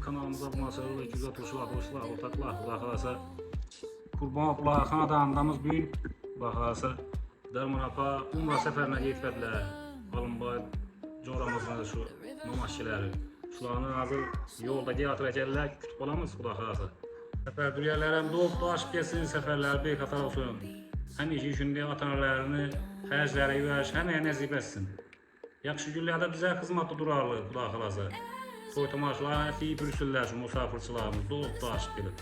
kanalımıza bulmasınız. 230 ortaklar. Bakılasa Kurban Abla adamımız bugün bakılasa Derman Apa Umra seferine gitmediler. Alınbay coğramızın şu mamaşçileri. Şularını hazır yolda getireceğler. Kütüp olamız kulakası. Sefer duyarlarım doğup aşıp gelsin seferler bir katar olsun. Hem işi şimdi vatanlarını hərcləri yüvəş, həməyə nəzib etsin. Yaxşı günlərdə bizə xizmətdə durarlı kulakası. Toy tamaşalar, fi pürüsürlər şu musafirçilarımız doğup aşıp gelip.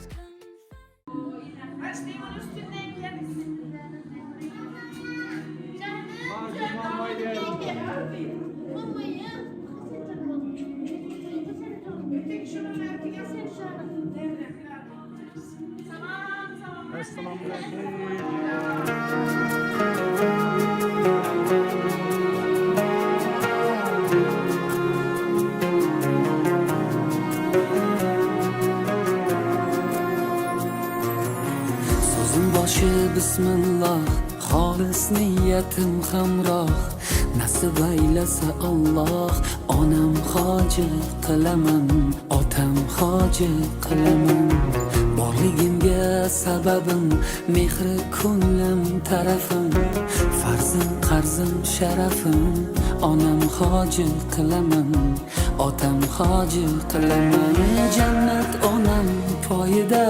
Sözün başı bismillah, halis niyetim hamroh. Nasip eylese Allah, onam hacı qilaman, otam hacı qilaman. Borligimga sababim, mehri ko'nglim tarafim. Farzim, qarzim, sharafim, onam hacı qilaman, otam hacı qilaman. Jannat onam poyida,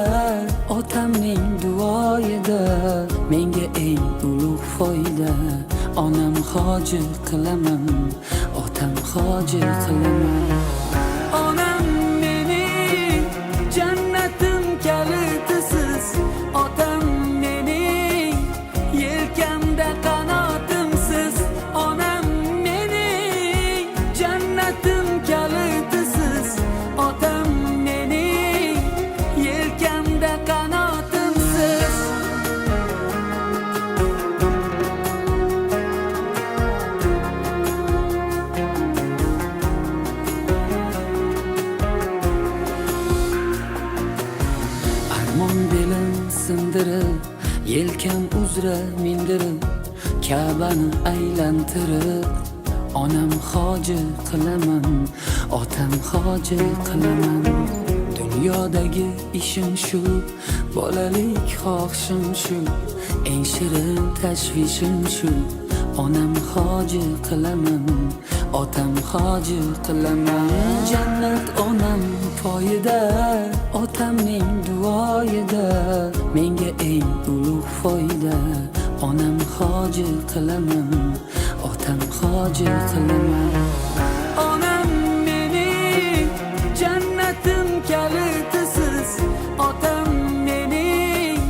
otamning duoyida, menga eng ulug' foyda. Onam hacı qilaman, otam hacı qilaman. Onam mening jannatim kalitisiz, otam mening yelkamda qanotimsiz. Onam mening jannatim kalitisiz, otam mening yelkamda qanotimsiz. Armon belim sindirib, yelkam uzra mindirib, Ka'bani aylantirib, onam hacı qilaman, otam hacı qilaman. Dunyodagi ishim shu, bolalik xohishim shu, eng shirin tashvishim shu. Onam hacı qilaman, otam hacı qilaman. Jannat onam poyida, otamning duoyida, menga eng ulug' foyda. Onam hacı qilaman, otam hacı qilaman. Onam mening jannatim kalitisiz, otam mening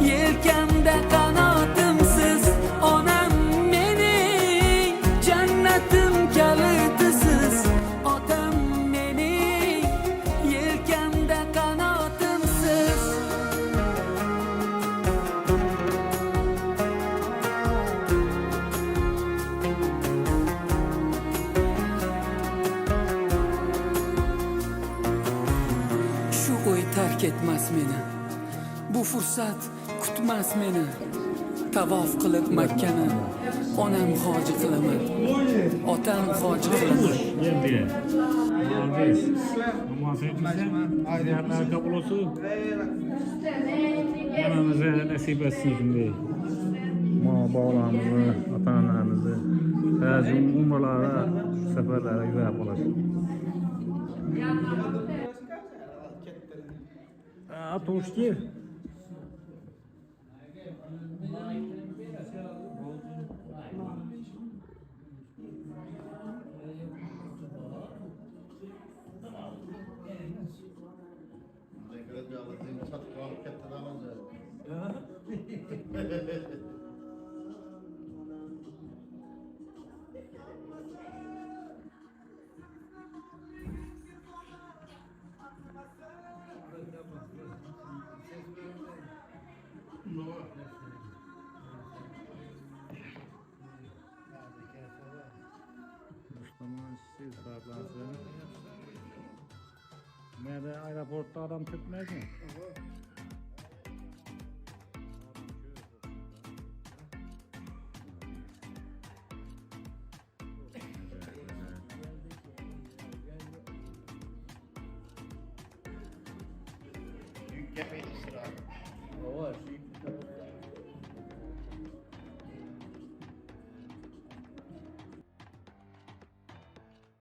yelkamda qanotimsiz. Onam mening jannatim kalitisiz, otam mening yelkamda qanotimsiz. Shu o'y tark etmas meni, bu fursat kutmas meni. Tavof qilib Makkani, onam hoji qilaman, otam hoji qilaman. Geldi. Aziz. Ziyaretler kabul olsun. Yanımıza nasip etsin şimdi. Bağlarımızı, ata-analarımızı, bazı umralara, seferlere güzel olasın. Hoş değil. Nerede aeroportta adam tutmaz mı? Gap yetiştir abi.